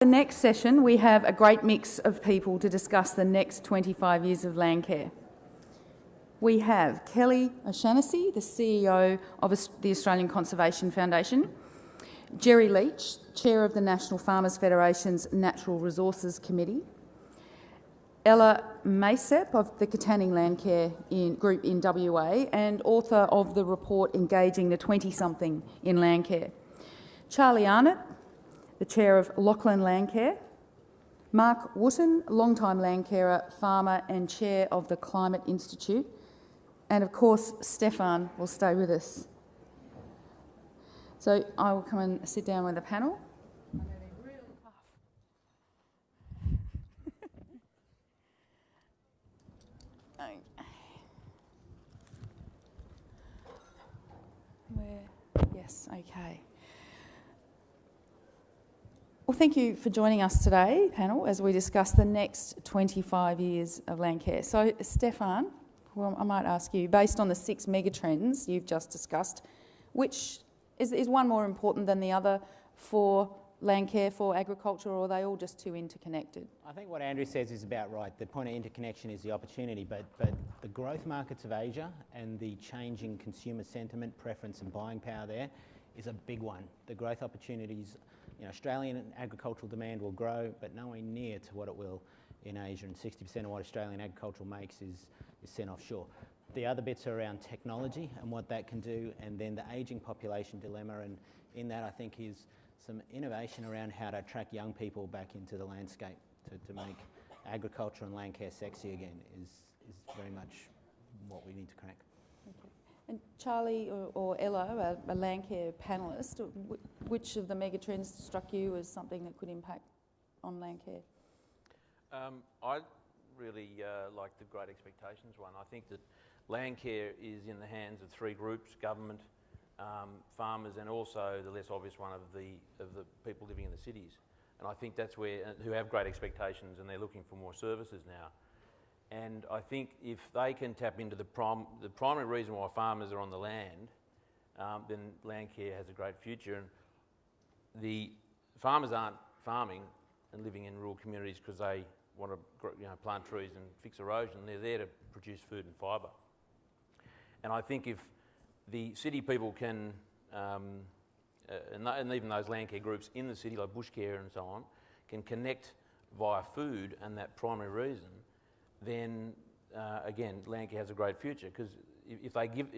The next session, we have a great mix of people to discuss the next 25 years of Landcare. We have Kelly O'Shannessy, the CEO of the Australian Conservation Foundation, Gerry Leach, Chair of the National Farmers Federation's Natural Resources Committee, Ella Maesepp of the Katanning Landcare group in WA and author of the report Engaging the 20-something in Landcare, Charlie Arnott, the Chair of LachLandcare, Mark Wooten, long-time Landcarer, farmer and Chair of the Climate Institute, and of course Stefan will stay with us. So I will come and sit down with the panel. I'm going to be real tough. Yes, okay. Well, thank you for joining us today, panel, as we discuss the next 25 years of Landcare. So, Stefan, well, I might ask you, based on the 6 megatrends you've just discussed, which is one more important than the other for Landcare, for agriculture, or are they all just too interconnected? I think what Andrew says is about right. The point of interconnection is the opportunity, but the growth markets of Asia and the changing consumer sentiment, preference and buying power there is a big one. The growth opportunities, Australian agricultural demand will grow, but nowhere near to what it will in Asia, and 60% of what Australian agriculture makes is sent offshore. The other bits are around technology and what that can do, and then the ageing population dilemma, and in that I think is some innovation around how to attract young people back into the landscape to make agriculture and Landcare sexy again is very much what we need to crack. Okay. And Charlie or Ella, a Landcare panellist, which of the megatrends struck you as something that could impact on Landcare? I really like the Great Expectations one. I think that Landcare is in the hands of 3 groups: government, farmers, and also the less obvious one of the people living in the cities. And I think that's who have great expectations, and they're looking for more services now. And I think if they can tap into the primary reason why farmers are on the land, then Landcare has a great future. And the farmers aren't farming and living in rural communities because they want to plant trees and fix erosion. They're there to produce food and fibre. And I think if the city people can, and even those Landcare groups in the city, like Bushcare and so on, can connect via food and that primary reason, then again, Landcare has a great future, because if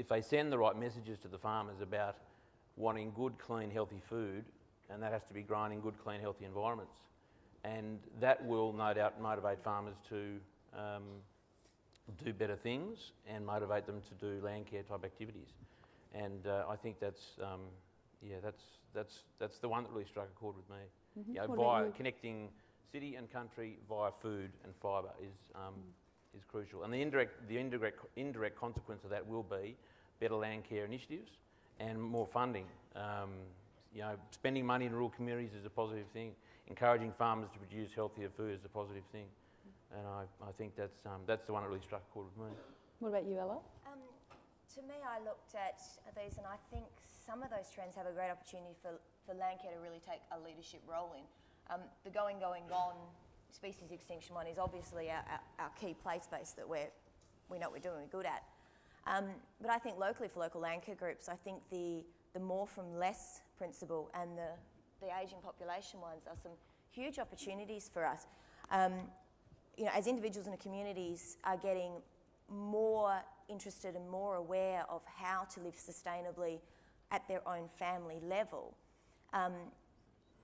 they send the right messages to the farmers about wanting good, clean, healthy food, and that has to be grown in good, clean, healthy environments, and that will no doubt motivate farmers to do better things and motivate them to do Landcare type activities. And I think that's the one that really struck a chord with me. Mm-hmm. Via connecting city and country via food and fibre is crucial. And the indirect consequence of that will be better Landcare initiatives and more funding. Spending money in rural communities is a positive thing. Encouraging farmers to produce healthier food is a positive thing. And I think that's the one that really struck a chord with me. What about you, Ella? To me, I looked at these, and I think some of those trends have a great opportunity for Landcare to really take a leadership role in. The going, gone species extinction one is obviously our key play space that we know what we're doing, we're good at. But I think locally for local Landcare groups, I think the more from less principle and the ageing population ones are some huge opportunities for us. As individuals in the communities are getting more interested and more aware of how to live sustainably at their own family level,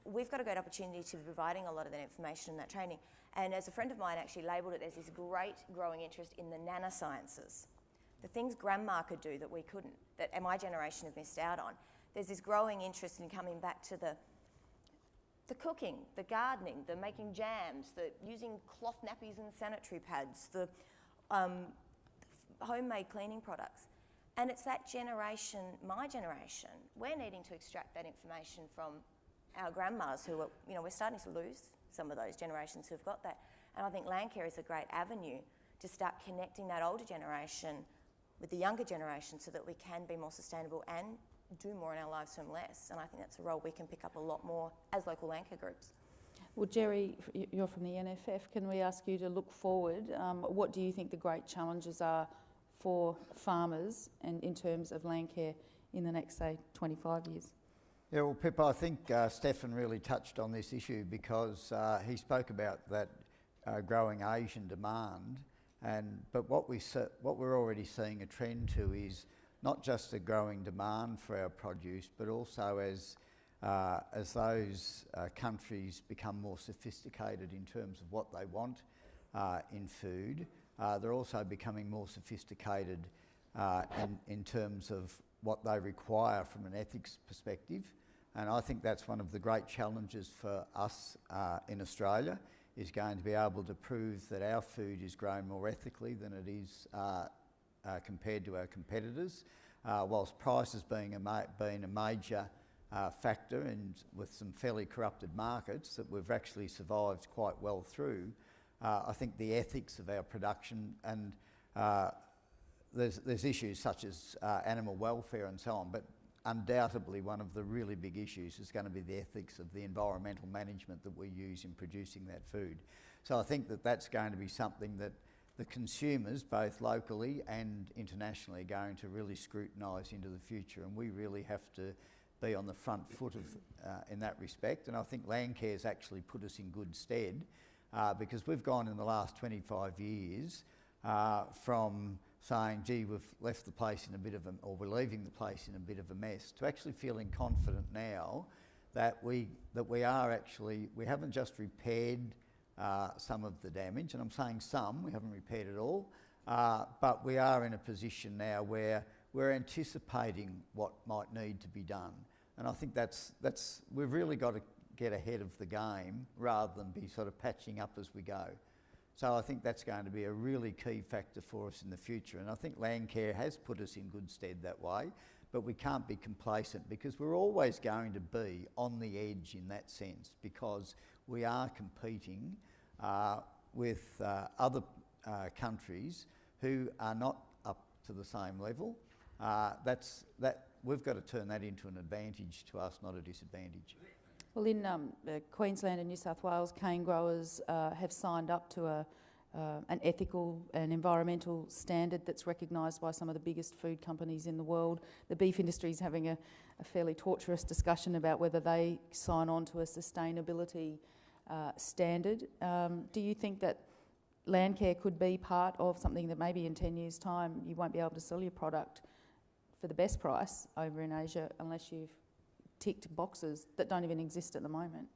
we've got a great opportunity to be providing a lot of that information and that training. And as a friend of mine actually labelled it as this great growing interest in the nanosciences, the things Grandma could do that we couldn't, that my generation have missed out on. There's this growing interest in coming back to the cooking, the gardening, the making jams, the using cloth nappies and sanitary pads, the homemade cleaning products. And it's that generation, my generation, we're needing to extract that information from our grandmas who are, we're starting to lose some of those generations who've got that. And I think Landcare is a great avenue to start connecting that older generation with the younger generation so that we can be more sustainable and do more in our lives from less. And I think that's a role we can pick up a lot more as local Landcare groups. Well, Jerry, you're from the NFF. Can we ask you to look forward? What do you think the great challenges are for farmers and in terms of Landcare in the next, say, 25 years? Yeah, well, Pippa, I think Stefan really touched on this issue because he spoke about that growing Asian demand, but what we're already seeing a trend to is not just a growing demand for our produce, but also as those countries become more sophisticated in terms of what they want in food, they're also becoming more sophisticated in terms of what they require from an ethics perspective. And I think that's one of the great challenges for us in Australia, is going to be able to prove that our food is grown more ethically than it is compared to our competitors, whilst price has been a major factor, and with some fairly corrupted markets that we've actually survived quite well through. I think the ethics of our production, and there's issues such as animal welfare and so on, but undoubtedly one of the really big issues is going to be the ethics of the environmental management that we use in producing that food. So I think that that's going to be something that the consumers, both locally and internationally, are going to really scrutinise into the future, and we really have to be on the front foot in that respect. And I think Landcare's actually put us in good stead because we've gone in the last 25 years from saying, gee, we've left the place in a bit of a, or we're leaving the place in a bit of a mess, to actually feeling confident now that we haven't just repaired some of the damage, and I'm saying some, we haven't repaired it all, but we are in a position now where we're anticipating what might need to be done. And I think we've really got to get ahead of the game rather than be sort of patching up as we go. So I think that's going to be a really key factor for us in the future. And I think Landcare has put us in good stead that way, but we can't be complacent because we're always going to be on the edge in that sense, because we are competing with other countries who are not up to the same level. We've got to turn that into an advantage to us, not a disadvantage. Well, in Queensland and New South Wales, cane growers have signed up to an ethical and environmental standard that's recognised by some of the biggest food companies in the world. The beef industry is having a fairly torturous discussion about whether they sign on to a sustainability standard. Do you think that Landcare could be part of something that maybe in 10 years' time you won't be able to sell your product for the best price over in Asia unless you've ticked boxes that don't even exist at the moment?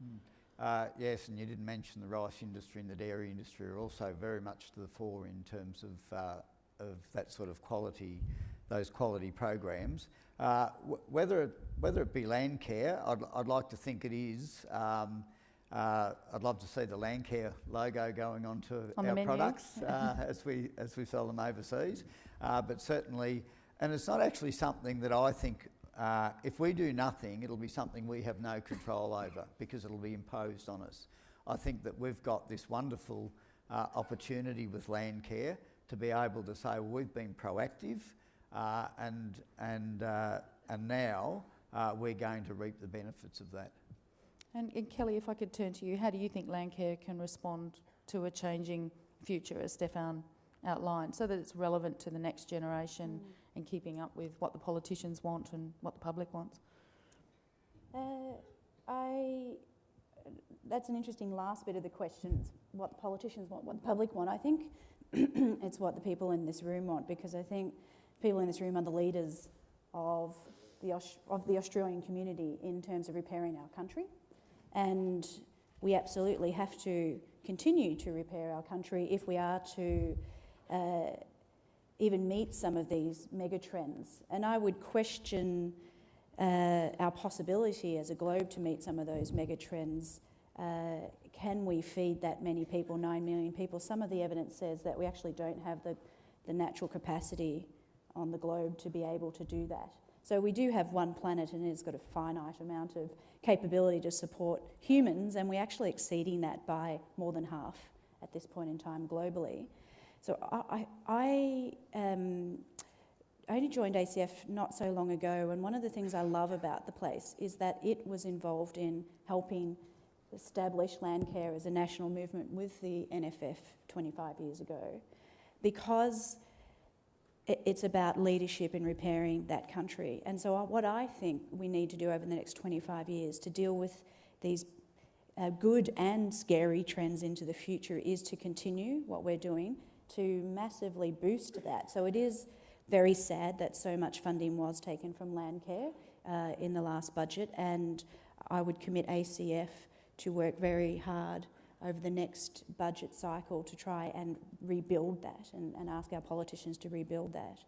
Yes, and you didn't mention the rice industry and the dairy industry are also very much to the fore in terms of that sort of quality, those quality programs. Whether it be Landcare, I'd like to think it is. I'd love to see the Landcare logo going onto our products as we sell them overseas. But certainly, and it's not actually something that I think, if we do nothing, it'll be something we have no control over because it'll be imposed on us. I think that we've got this wonderful opportunity with Landcare to be able to say, well, we've been proactive and now we're going to reap the benefits of that. And Kelly, if I could turn to you, how do you think Landcare can respond to a changing future, as Stefan outlined, so that it's relevant to the next generation and keeping up with what the politicians want and what the public wants? That's an interesting last bit of the questions, what the politicians want, what the public want. I think it's what the people in this room want, because I think people in this room are the leaders of the Australian community in terms of repairing our country. And we absolutely have to continue to repair our country if we are to even meet some of these mega trends. And I would question our possibility as a globe to meet some of those mega trends. Can we feed that many people, 9 million people? Some of the evidence says that we actually don't have the natural capacity on the globe to be able to do that. So we do have one planet and it's got a finite amount of capability to support humans, and we're actually exceeding that by more than half at this point in time globally. So I only joined ACF not so long ago, and one of the things I love about the place is that it was involved in helping established Landcare as a national movement with the NFF 25 years ago, because it's about leadership in repairing that country. And so what I think we need to do over the next 25 years to deal with these good and scary trends into the future is to continue what we're doing to massively boost that. So it is very sad that so much funding was taken from Landcare in the last budget, and I would commit ACF to work very hard over the next budget cycle to try and rebuild that and ask our politicians to rebuild that.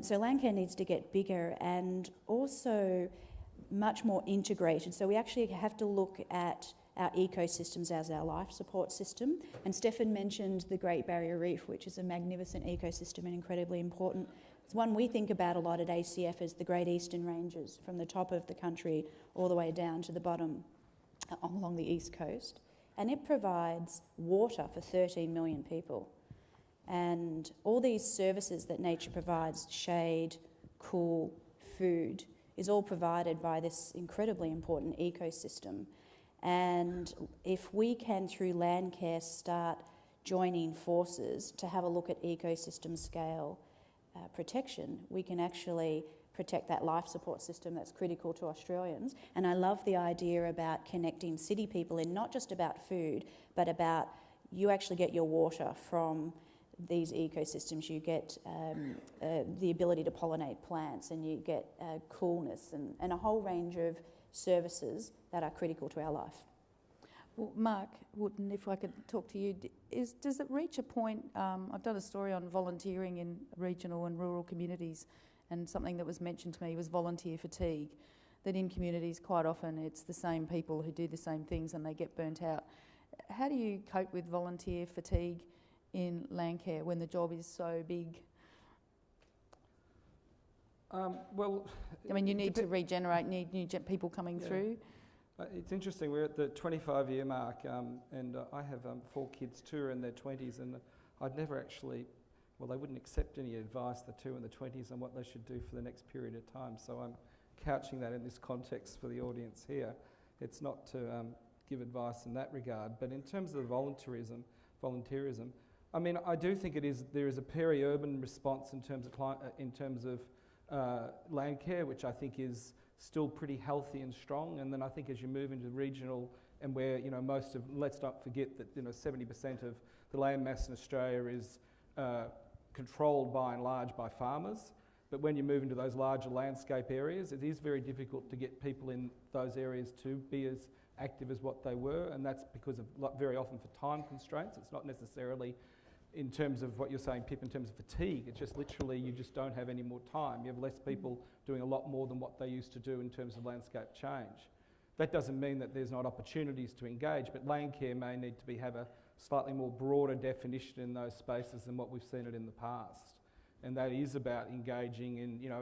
So Landcare needs to get bigger and also much more integrated. So we actually have to look at our ecosystems as our life support system. And Stefan mentioned the Great Barrier Reef, which is a magnificent ecosystem and incredibly important. It's one we think about a lot at ACF as the Great Eastern Ranges, from the top of the country all the way down to the bottom along the east coast. And it provides water for 13 million people. And all these services that nature provides, shade, cool, food, is all provided by this incredibly important ecosystem. And if we can, through Landcare, start joining forces to have a look at ecosystem scale protection, we can actually protect that life support system that's critical to Australians. And I love the idea about connecting city people in, not just about food, but about you actually get your water from these ecosystems. You get the ability to pollinate plants, and you get coolness and a whole range of services that are critical to our life. Well, Mark Wooten, if I could talk to you, does it reach a point, I've done a story on volunteering in regional and rural communities, and something that was mentioned to me was volunteer fatigue, that in communities quite often it's the same people who do the same things and they get burnt out. How do you cope with volunteer fatigue in Landcare when the job is so big? Well, I mean, you need to regenerate, need new people coming through. It's interesting, we're at the 25-year mark, and I have 4 kids, 2 are in their 20s, and I'd never actually, well, they wouldn't accept any advice, the 2 in the 20s, on what they should do for the next period of time. So I'm couching that in this context for the audience here. It's not to give advice in that regard, but in terms of volunteerism, I mean, I do think there is a peri-urban response in terms of Landcare, which I think is still pretty healthy and strong. And then I think as you move into regional, and where let's not forget that 70% of the land mass in Australia is controlled by and large by farmers. But when you move into those larger landscape areas, it is very difficult to get people in those areas to be as active as what they were, and that's because of very often for time constraints. It's not necessarily in terms of what you're saying, Pip, in terms of fatigue. It's just literally you just don't have any more time. You have less people doing a lot more than what they used to do in terms of landscape change. That doesn't mean that there's not opportunities to engage, but Landcare may need to have a slightly more broader definition in those spaces than what we've seen it in the past. And that is about engaging in,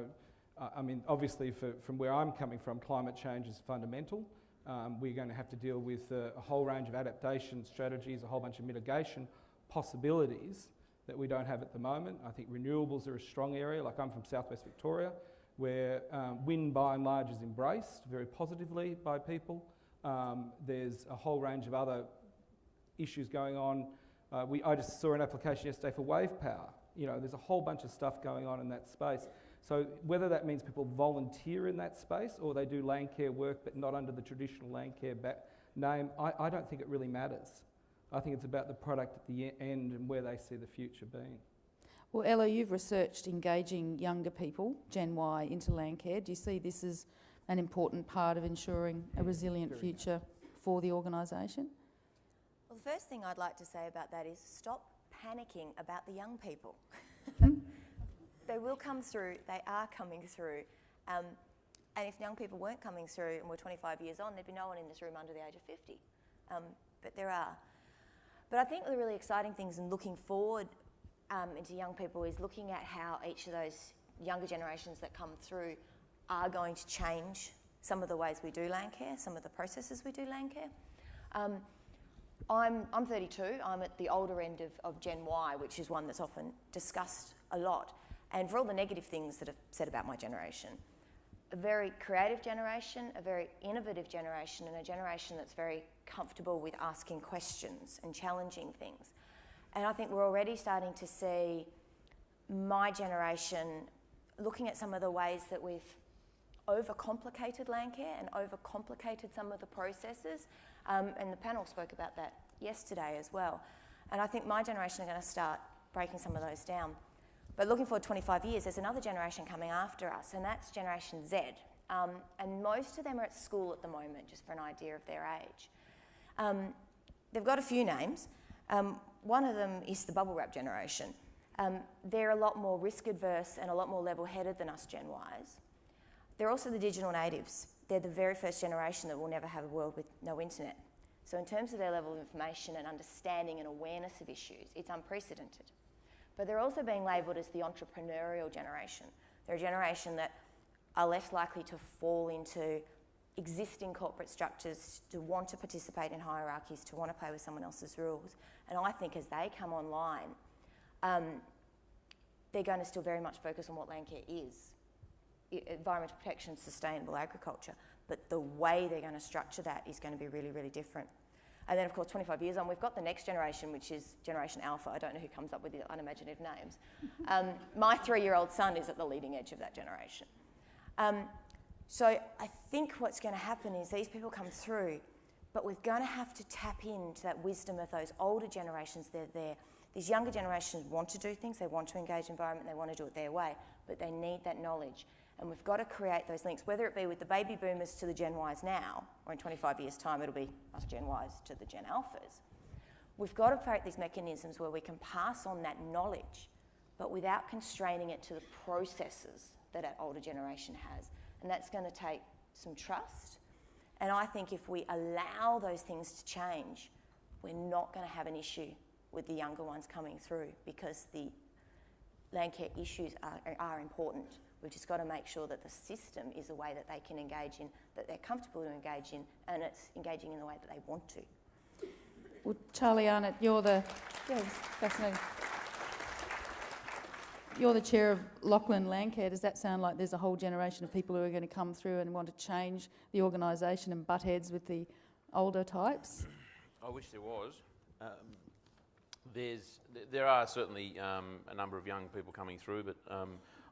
I mean, obviously from where I'm coming from, climate change is fundamental. We're going to have to deal with a whole range of adaptation strategies, a whole bunch of mitigation possibilities that we don't have at the moment. I think renewables are a strong area. Like, I'm from southwest Victoria, where wind by and large is embraced very positively by people. There's a whole range of other issues going on. I just saw an application yesterday for wave power. There's a whole bunch of stuff going on in that space. So whether that means people volunteer in that space or they do Landcare work but not under the traditional Landcare name, I don't think it really matters. I think it's about the product at the end and where they see the future being. Well, Ella, you've researched engaging younger people, Gen Y, into Landcare. Do you see this as an important part of ensuring a resilient future for the organisation? Well, the first thing I'd like to say about that is stop panicking about the young people. They will come through, they are coming through. And if young people weren't coming through and we're 25 years on, there'd be no one in this room under the age of 50. But there are. But I think the really exciting things in looking forward into young people is looking at how each of those younger generations that come through are going to change some of the ways we do Landcare, some of the processes we do Landcare. I'm 32, I'm at the older end of Gen Y, which is one that's often discussed a lot. And for all the negative things that are said about my generation, a very creative generation, a very innovative generation, and a generation that's very comfortable with asking questions and challenging things. And I think we're already starting to see my generation looking at some of the ways that we've overcomplicated Landcare and overcomplicated some of the processes. And the panel spoke about that yesterday as well. And I think my generation are going to start breaking some of those down. But looking forward 25 years, there's another generation coming after us, and that's Generation Z. And most of them are at school at the moment, just for an idea of their age. They've got a few names. One of them is the bubble wrap generation. They're a lot more risk adverse and a lot more level-headed than us Gen Ys. They're also the digital natives. They're the very first generation that will never have a world with no internet. So in terms of their level of information and understanding and awareness of issues, it's unprecedented. But they're also being labelled as the entrepreneurial generation. They're a generation that are less likely to fall into existing corporate structures, to want to participate in hierarchies, to want to play with someone else's rules. And I think as they come online, they're going to still very much focus on what Landcare is. Environmental protection, sustainable agriculture. But the way they're going to structure that is going to be really, really different. And then, of course, 25 years on, we've got the next generation, which is Generation Alpha. I don't know who comes up with the unimaginative names. My 3-year-old son is at the leading edge of that generation. So I think what's going to happen is these people come through, but we're going to have to tap into that wisdom of those older generations that are there. These younger generations want to do things, they want to engage environment, they want to do it their way, but they need that knowledge. And we've got to create those links, whether it be with the baby boomers to the Gen Ys now, or in 25 years' time it'll be us Gen Ys to the Gen Alphas. We've got to create these mechanisms where we can pass on that knowledge, but without constraining it to the processes that our older generation has. And that's going to take some trust. And I think if we allow those things to change, we're not going to have an issue with the younger ones coming through, because the Landcare issues are important. We've just got to make sure that the system is a way that they can engage in, that they're comfortable to engage in, and it's engaging in the way that they want to. Well, Charlie Arnott, you're the fascinating. You're the chair of LachLandcare. Does that sound like there's a whole generation of people who are going to come through and want to change the organisation and butt heads with the older types? I wish there was. There are certainly a number of young people coming through, but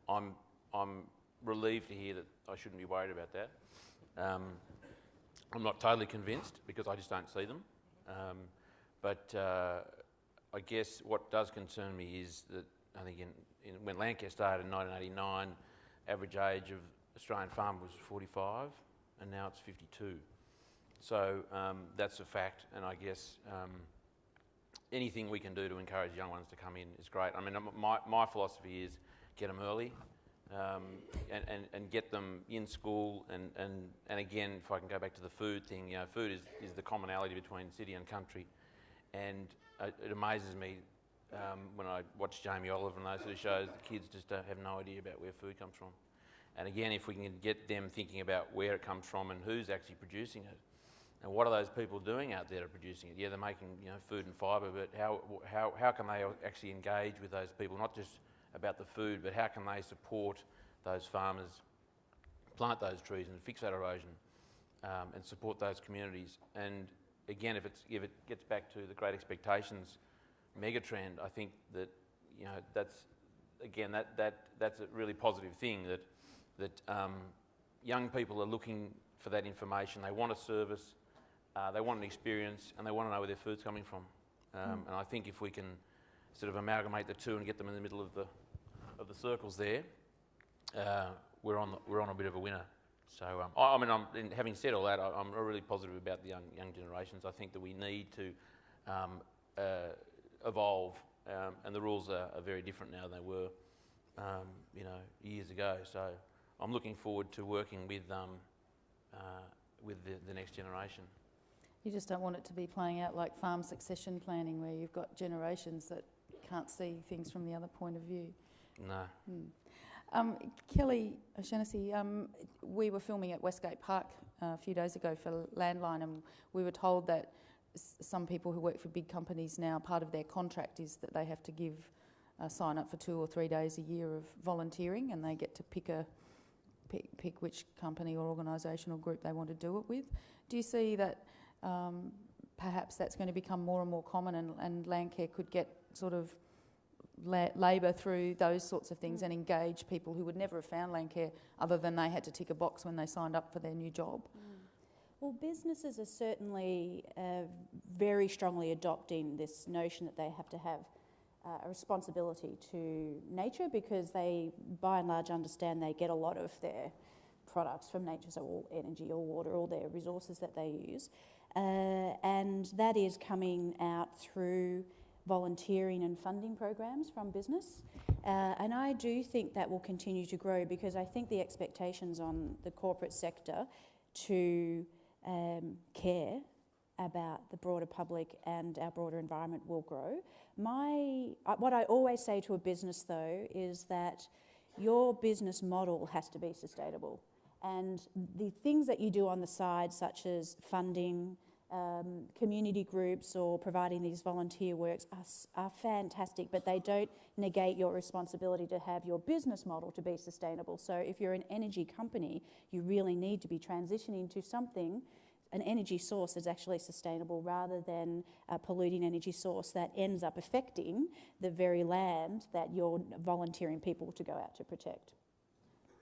I'm relieved to hear that I shouldn't be worried about that. I'm not totally convinced because I just don't see them. But I guess what does concern me is that I think when Landcare started in 1989, average age of Australian farmer was 45, and now it's 52. So that's a fact, and I guess anything we can do to encourage young ones to come in is great. I mean, my philosophy is get them early. And get them in school, and again, if I can go back to the food thing, you know, food is the commonality between city and country, and it amazes me when I watch Jamie Oliver and those sort of shows, the kids just have no idea about where food comes from. And again, if we can get them thinking about where it comes from and who's actually producing it, and what are those people doing out there to producing it? Yeah, they're making, you know, food and fibre, but how can they actually engage with those people, not just about the food, but how can they support those farmers, plant those trees and fix that erosion, and support those communities. And again, if it gets back to the Great Expectations megatrend, I think that, you know, that's a really positive thing, that young people are looking for that information. They want a service, they want an experience, and they want to know where their food's coming from. And I think if we can sort of amalgamate the two and get them in the middle of the circles there, we're on a bit of a winner. So having said all that, I'm really positive about the young generations. I think that we need to evolve, and the rules are very different now than they were, years ago. So I'm looking forward to working with the next generation. You just don't want it to be playing out like farm succession planning, where you've got generations that can't see things from the other point of view. No. Kelly O'Shannessy, we were filming at Westgate Park a few days ago for Landline, and we were told that some people who work for big companies now, part of their contract is that they have to give sign up for 2 or 3 days a year of volunteering, and they get to pick a pick which company or organisation or group they want to do it with. Do you see that perhaps that's going to become more and more common, and Landcare could get sort of labour through those sorts of things and engage people who would never have found Landcare other than they had to tick a box when they signed up for their new job? Well, businesses are certainly very strongly adopting this notion that they have to have a responsibility to nature, because they, by and large, understand they get a lot of their products from nature, so all energy, all water, all their resources that they use. And that is coming out through volunteering and funding programs from business. And I do think that will continue to grow, because I think the expectations on the corporate sector to care about the broader public and our broader environment will grow. What I always say to a business, though, is that your business model has to be sustainable. And the things that you do on the side, such as funding community groups or providing these volunteer works, are fantastic, but they don't negate your responsibility to have your business model to be sustainable. So if you're an energy company, you really need to be transitioning to something, an energy source that's actually sustainable, rather than a polluting energy source that ends up affecting the very land that you're volunteering people to go out to protect.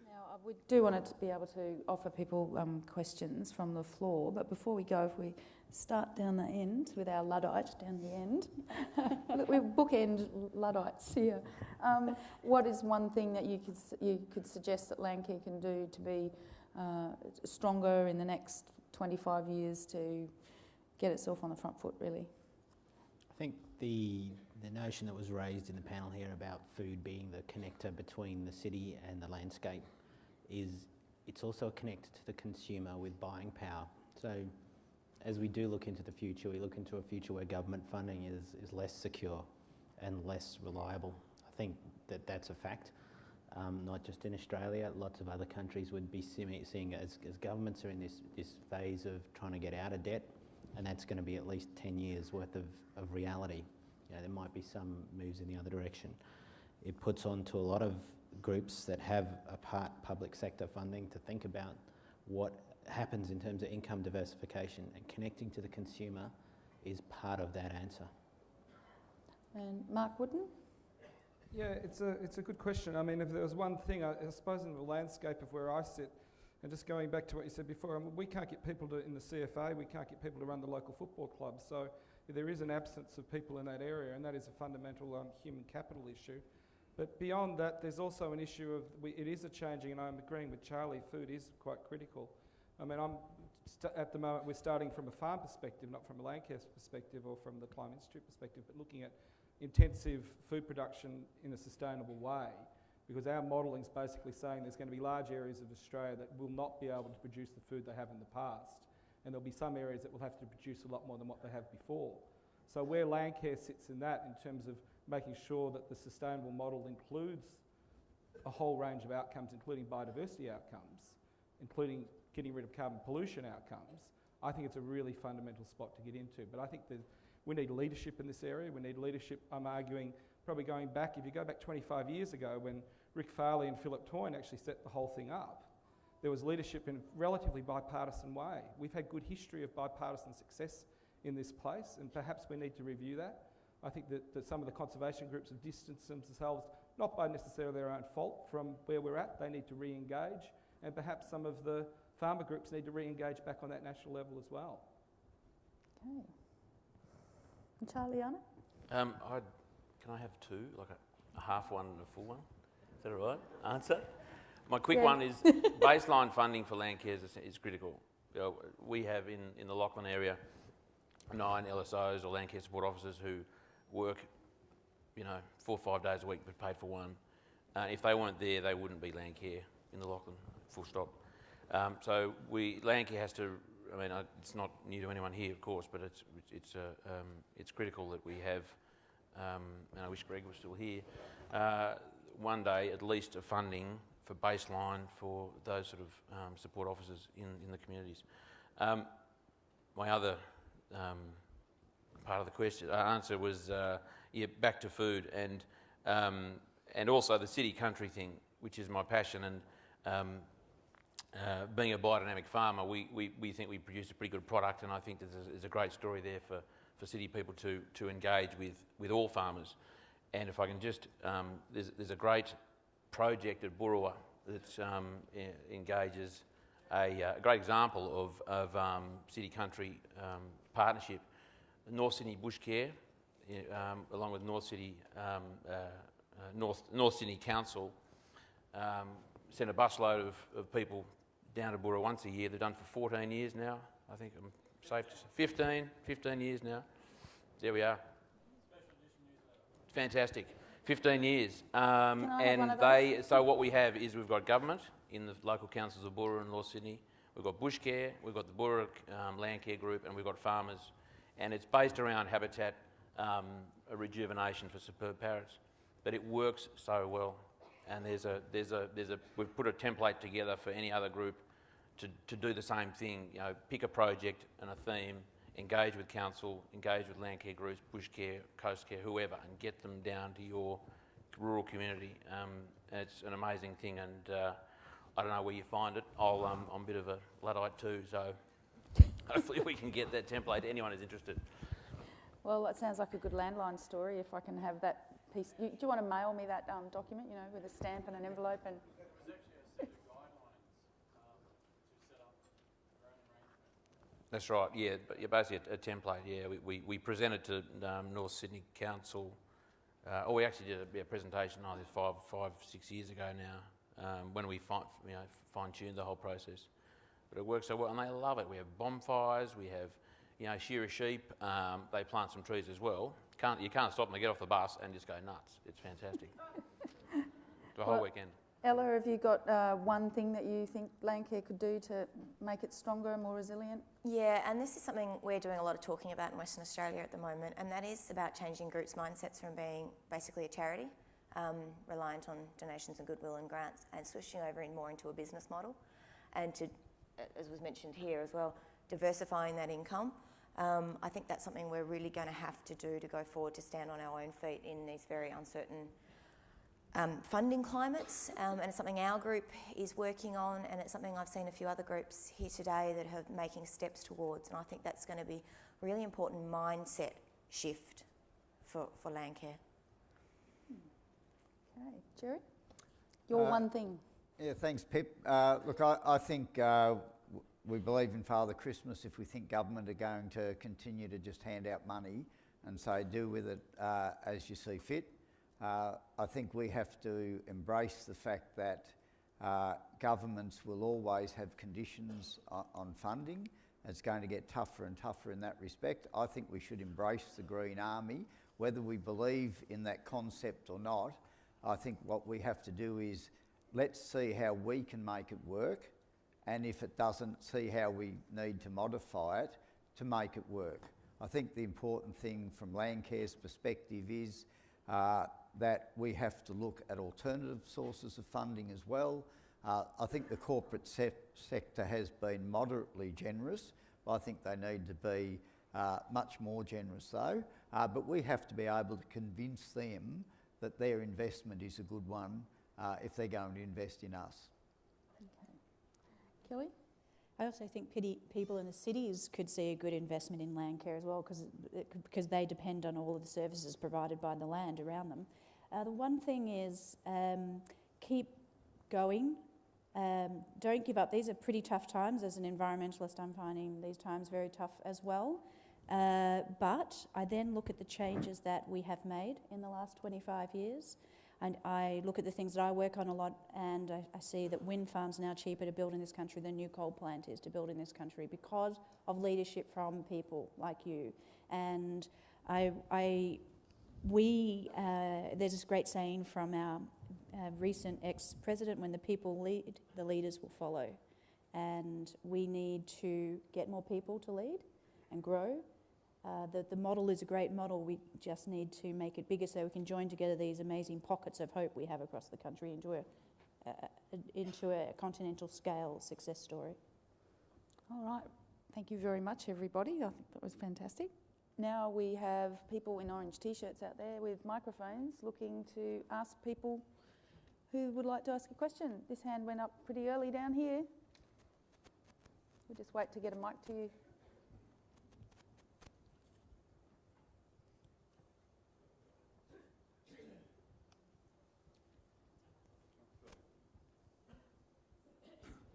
Now, we do want to be able to offer people questions from the floor, but before we go, if we start down the end with our Luddite down the end, we bookend Luddites here. What is one thing that you could suggest that Landcare can do to be stronger in the next 25 years to get itself on the front foot, really? I think the notion that was raised in the panel here about food being the connector between the city and the landscape it's also a connector to the consumer with buying power. So as we do look into the future, we look into a future where government funding is less secure and less reliable. I think that's a fact. Not just in Australia, lots of other countries would be seeing as governments are in this phase of trying to get out of debt, and that's going to be at least 10 years worth of reality. You know, there might be some moves in the other direction. It puts on to a lot of groups that have a part public sector funding to think about what happens in terms of income diversification, and connecting to the consumer is part of that answer. And Mark Wooten? Yeah, it's a good question. I mean, if there was one thing, I suppose in the landscape of where I sit, and just going back to what you said before, I mean, we can't get people in the CFA, we can't get people to run the local football club, so there is an absence of people in that area, and that is a fundamental human capital issue. But beyond that, there's also an issue of, it is a changing, and I'm agreeing with Charlie, food is quite critical. I mean, at the moment, we're starting from a farm perspective, not from a Landcare's perspective or from the Climate Institute perspective, but looking at intensive food production in a sustainable way, because our modelling is basically saying there's going to be large areas of Australia that will not be able to produce the food they have in the past, and there'll be some areas that will have to produce a lot more than what they have before. So where Landcare sits in that, in terms of making sure that the sustainable model includes a whole range of outcomes, including biodiversity outcomes, including getting rid of carbon pollution outcomes, I think it's a really fundamental spot to get into. But I think that we need leadership in this area. We need leadership, I'm arguing, probably going back, if you go back 25 years ago when Rick Farley and Philip Toyne actually set the whole thing up, there was leadership in a relatively bipartisan way. We've had good history of bipartisan success in this place, and perhaps we need to review that. I think that some of the conservation groups have distanced themselves, not by necessarily their own fault, from where we're at. They need to re-engage, and perhaps some of the farmer groups need to re-engage back on that national level as well. Okay. And Charlie, Arnott? Can I have two, like a half one and a full one? Is that all right? Answer? My quick one is baseline funding for Landcares is critical. You know, we have in the Lachlan area 9 LSOs or Landcare support officers who work, 4 or 5 days a week but paid for one. If they weren't there, they wouldn't be Landcare in the Lachlan, full stop. So Landcare has to, it's not new to anyone here, of course, but it's critical that we have, and I wish Greg was still here, one day at least of funding for baseline for those sort of support officers in the communities. My other part of the question answer was back to food and also the city country thing, which is my passion, and being a biodynamic farmer, we think we produce a pretty good product, and I think there's a great story there for city people to engage with all farmers. And if I can just, there's a great project at Burrawa that engages a great example of city-country partnership. North Sydney Bush Care, along with North Sydney Council, send a busload of people down to Burrawa once a year. They've done for 14 years now. I think I'm safe to say 15 years now. There we are. Fantastic. 15 years. So what we have is we've got government in the local councils of Burrawa and North Sydney. We've got Bush Care, we've got the Burrawa Landcare group, and we've got farmers. And it's based around habitat rejuvenation for superb parrots. But it works so well. And we've put a template together for any other group to do the same thing. You know, pick a project and a theme, engage with council, engage with Landcare groups, Bush Care, Coast Care, whoever, and get them down to your rural community. It's an amazing thing, and I don't know where you find it. I'm a bit of a Luddite too, so hopefully we can get that template to anyone who's interested. Well, that sounds like a good landline story. If I can have that piece, do you want to mail me that document? You know, with a stamp and an envelope and. That's right, yeah, but you're basically a template, yeah. We presented to North Sydney Council, we actually did a presentation on this 6 years ago now, when we fine-tuned the whole process. But it works so well, and they love it. We have bonfires, we have, shear a sheep, they plant some trees as well. You can't stop them, they get off the bus and just go nuts. It's fantastic. The whole weekend. Ella, have you got one thing that you think Landcare could do to make it stronger and more resilient? Yeah, and this is something we're doing a lot of talking about in Western Australia at the moment, and that is about changing groups' mindsets from being basically a charity, reliant on donations and goodwill and grants, and switching over more into a business model, and to, as was mentioned here as well, diversifying that income. I think that's something we're really going to have to do to go forward to stand on our own feet in these very uncertain funding climates, and it's something our group is working on, and it's something I've seen a few other groups here today that are making steps towards, and I think that's going to be a really important mindset shift for Landcare. Okay, Jerry? Your one thing. Yeah, thanks, Pip. Look, I think we believe in Father Christmas if we think government are going to continue to just hand out money and say do with it as you see fit. I think we have to embrace the fact that governments will always have conditions on funding. It's going to get tougher and tougher in that respect. I think we should embrace the Green Army, whether we believe in that concept or not. I think what we have to do is let's see how we can make it work, and if it doesn't, see how we need to modify it to make it work. I think the important thing from Landcare's perspective is that we have to look at alternative sources of funding as well. I think the corporate sector has been moderately generous, but I think they need to be much more generous though. But we have to be able to convince them that their investment is a good one if they're going to invest in us. Okay. Kelly? I also think people in the cities could see a good investment in Landcare as well, because they depend on all of the services provided by the land around them. The one thing is keep going. Don't give up. These are pretty tough times. As an environmentalist, I'm finding these times very tough as well. But I then look at the changes that we have made in the last 25 years. And I look at the things that I work on a lot, and I see that wind farms are now cheaper to build in this country than new coal plant is to build in this country because of leadership from people like you. And there's this great saying from our recent ex-president, when the people lead, the leaders will follow. And we need to get more people to lead and grow. The model is a great model. We just need to make it bigger so we can join together these amazing pockets of hope we have across the country into a continental scale success story. All right. Thank you very much, everybody. I think that was fantastic. Now we have people in orange T-shirts out there with microphones looking to ask people who would like to ask a question. This hand went up pretty early down here. We'll just wait to get a mic to you.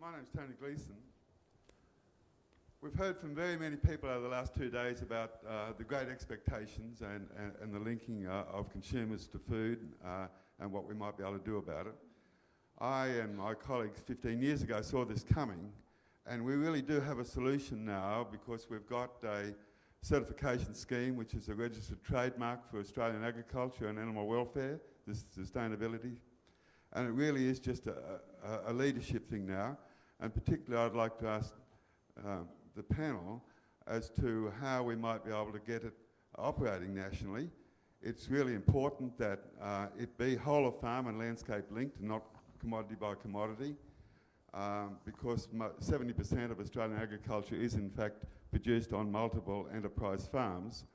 My name's Tony Gleason. We've heard from very many people over the last 2 days about the great expectations and the linking of consumers to food and what we might be able to do about it. I and my colleagues 15 years ago saw this coming, and we really do have a solution now because we've got a certification scheme which is a registered trademark for Australian agriculture and animal welfare, this sustainability, and it really is just a leadership thing now. And particularly I'd like to ask the panel as to how we might be able to get it operating nationally. It's really important that it be whole of farm and landscape linked and not commodity by commodity, because 70% of Australian agriculture is in fact produced on multiple enterprise farms.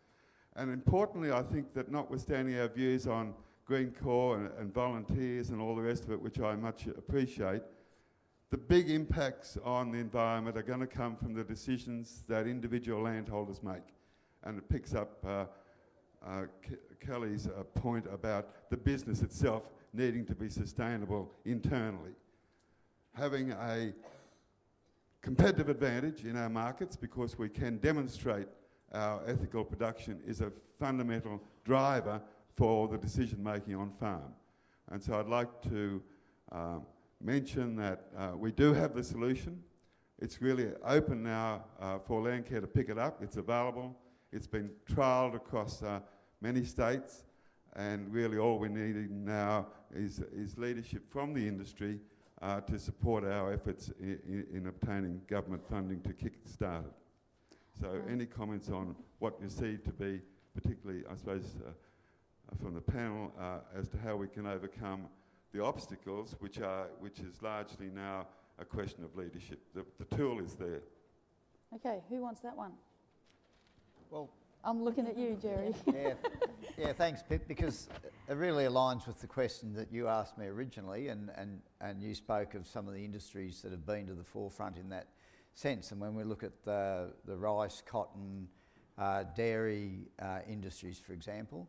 And importantly, I think that notwithstanding our views on Green Core and volunteers and all the rest of it, which I much appreciate, the big impacts on the environment are going to come from the decisions that individual landholders make. And it picks up Kelly's point about the business itself needing to be sustainable internally. Having a competitive advantage in our markets because we can demonstrate our ethical production is a fundamental driver for the decision making on farm. And so I'd like to mention that we do have the solution. It's really open now for Landcare to pick it up. It's available. It's been trialled across many states, and really all we're needing now is leadership from the industry to support our efforts in obtaining government funding to kick-start it. So any comments on what you see to be, particularly, I suppose, from the panel, as to how we can overcome the obstacles, which is largely now a question of leadership. The tool is there. Okay, who wants that one? Well, I'm looking at you, Jerry. yeah, thanks, Pip, because it really aligns with the question that you asked me originally, and you spoke of some of the industries that have been to the forefront in that sense. And when we look at the rice, cotton, dairy industries, for example,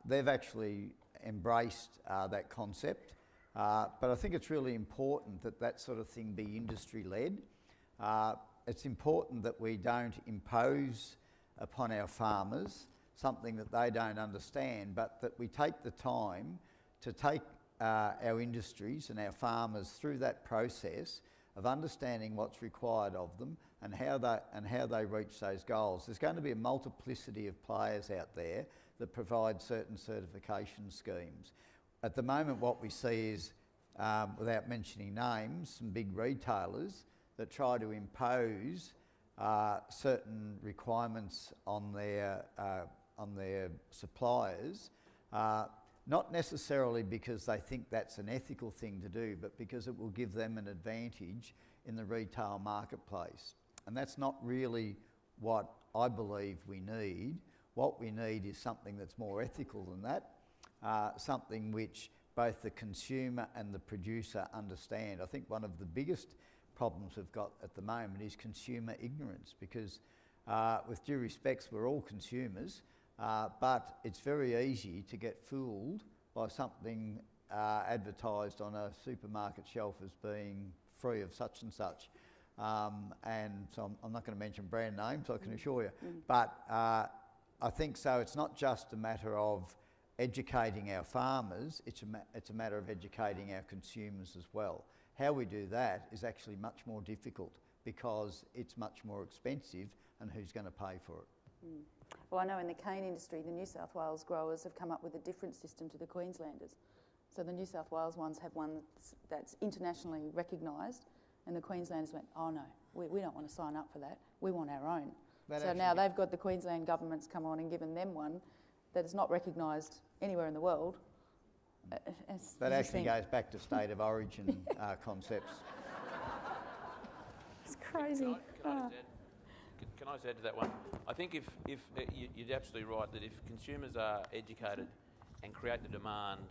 they've actually embraced that concept. But I think it's really important that that sort of thing be industry-led. It's important that we don't impose upon our farmers something that they don't understand, but that we take the time to take our industries and our farmers through that process of understanding what's required of them and how they reach those goals. There's going to be a multiplicity of players out there that provide certain certification schemes. At the moment, what we see is, without mentioning names, some big retailers that try to impose certain requirements on their suppliers, not necessarily because they think that's an ethical thing to do, but because it will give them an advantage in the retail marketplace. And that's not really what I believe we need. What we need is something that's more ethical than that, something which both the consumer and the producer understand. I think one of the biggest problems we've got at the moment is consumer ignorance, because with due respects, we're all consumers, but it's very easy to get fooled by something advertised on a supermarket shelf as being free of such and such. And so I'm not going to mention brand names, I can assure you. But I think so it's not just a matter of educating our farmers, it's a matter of educating our consumers as well. How we do that is actually much more difficult because it's much more expensive, and who's going to pay for it? Well, I know in the cane industry, the New South Wales growers have come up with a different system to the Queenslanders. So the New South Wales ones have one that's internationally recognised, and the Queenslanders went, oh no, we don't want to sign up for that, we want our own. So now they've got the Queensland government's come on and given them one that is not recognised anywhere in the world. That actually goes back to state of origin concepts. It's crazy. Can I just add to that one? I think if you're absolutely right that if consumers are educated and create the demand,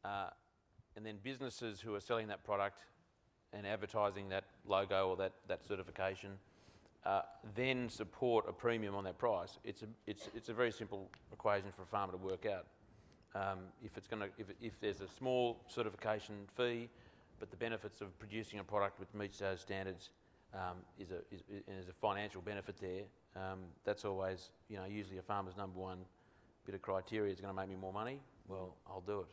and then businesses who are selling that product and advertising that logo or that certification, then support a premium on that price. It's a very simple equation for a farmer to work out. If there's a small certification fee, but the benefits of producing a product which meets those standards is a financial benefit there. That's always, usually a farmer's number one bit of criteria is going to make me more money. Well, I'll do it.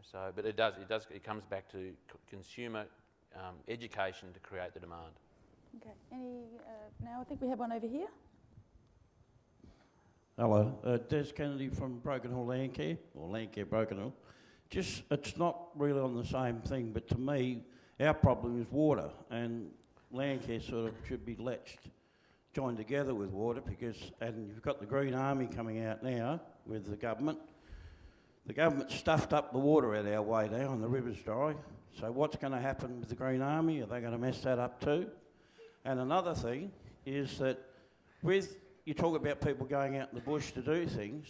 So, but it comes back to consumer education to create the demand. Okay. Now I think we have one over here. Hello, Des Kennedy from Broken Hill Landcare, or Landcare Broken Hill. It's not really on the same thing, but to me, our problem is water, and Landcare sort of should be joined together with water, and you've got the Green Army coming out now with the government. The government stuffed up the water out our way now, and the river's dry. So what's going to happen with the Green Army? Are they going to mess that up too? And another thing is that you talk about people going out in the bush to do things.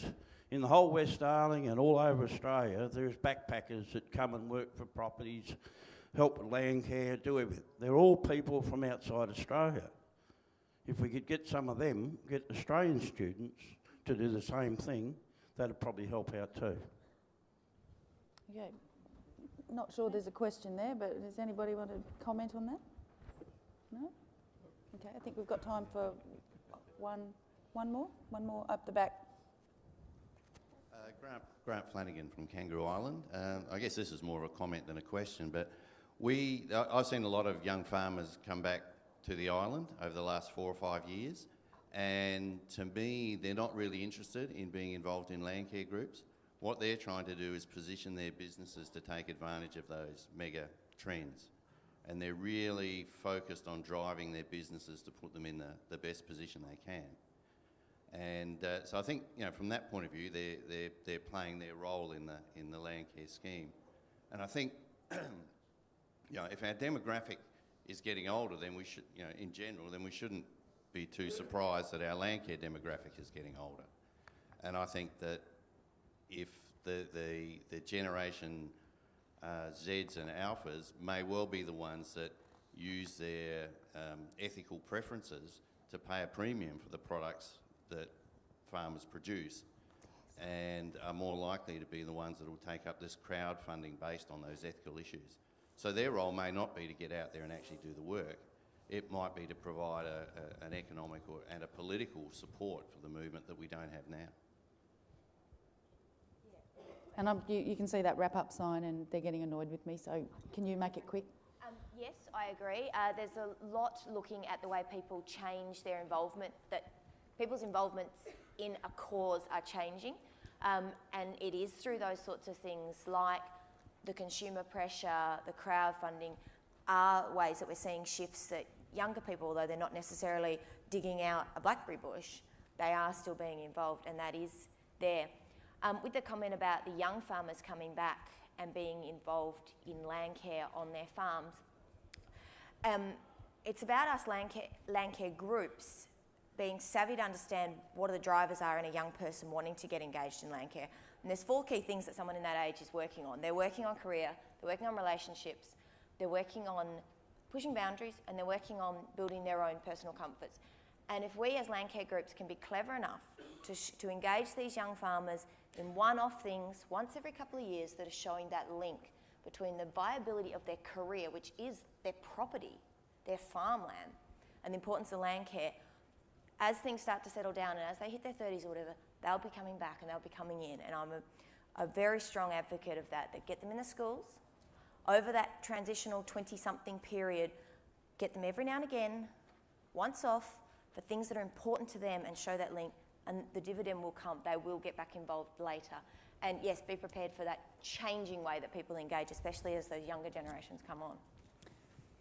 In the whole West Darling and all over Australia, there's backpackers that come and work for properties, help with Landcare, do everything. They're all people from outside Australia. If we could get some of them, get Australian students to do the same thing, that'd probably help out too. Okay. Not sure there's a question there, but does anybody want to comment on that? No? Okay, I think we've got time for one more up the back. Grant Flanagan from Kangaroo Island. I guess this is more of a comment than a question, but I've seen a lot of young farmers come back to the island over the last 4 or 5 years, and to me, they're not really interested in being involved in Landcare groups. What they're trying to do is position their businesses to take advantage of those mega trends, and they're really focused on driving their businesses to put them in the best position they can. And so I think, from that point of view, they're playing their role in the Landcare scheme. And I think, if our demographic is getting older, then we should, in general, then we shouldn't be too surprised that our Landcare demographic is getting older. And I think that if the generation Zs and Alphas may well be the ones that use their ethical preferences to pay a premium for the products that farmers produce, and are more likely to be the ones that will take up this crowdfunding based on those ethical issues. So their role may not be to get out there and actually do the work. It might be to provide an economic and a political support for the movement that we don't have now. And you can see that wrap-up sign and they're getting annoyed with me, so can you make it quick? Yes, I agree. There's a lot looking at the way people change their involvement, that people's involvements in a cause are changing, and it is through those sorts of things like the consumer pressure, the crowdfunding, are ways that we're seeing shifts that younger people, although they're not necessarily digging out a blackberry bush, they are still being involved, and that is there. With the comment about the young farmers coming back and being involved in Landcare on their farms, it's about us Landcare groups being savvy to understand what the drivers are in a young person wanting to get engaged in Landcare. And there's 4 key things that someone in that age is working on. They're working on career, they're working on relationships, they're working on pushing boundaries, and they're working on building their own personal comforts. And if we as Landcare groups can be clever enough to engage these young farmers in one-off things once every couple of years that are showing that link between the viability of their career, which is their property, their farmland, and the importance of Landcare, as things start to settle down and as they hit their 30s or whatever, they'll be coming back and they'll be coming in. And I'm a very strong advocate of that get them in the schools, over that transitional 20-something period, get them every now and again, once off, for things that are important to them and show that link, and the dividend will come. They will get back involved later. And yes, be prepared for that changing way that people engage, especially as those younger generations come on.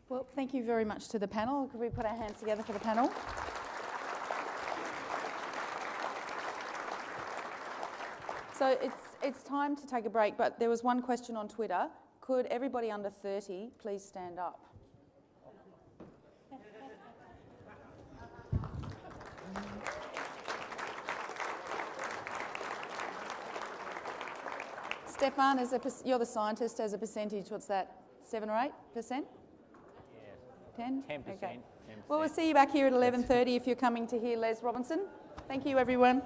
Well, thank you very much to the panel. Could we put our hands together for the panel? So it's time to take a break, but there was one question on Twitter. Could everybody under 30 please stand up? Stefan, you're the scientist, as a percentage, what's that, 7 or 8%? 10? 10%. Okay. 10%. Well, we'll see you back here at 11:30 if you're coming to hear Les Robinson. Thank you, everyone.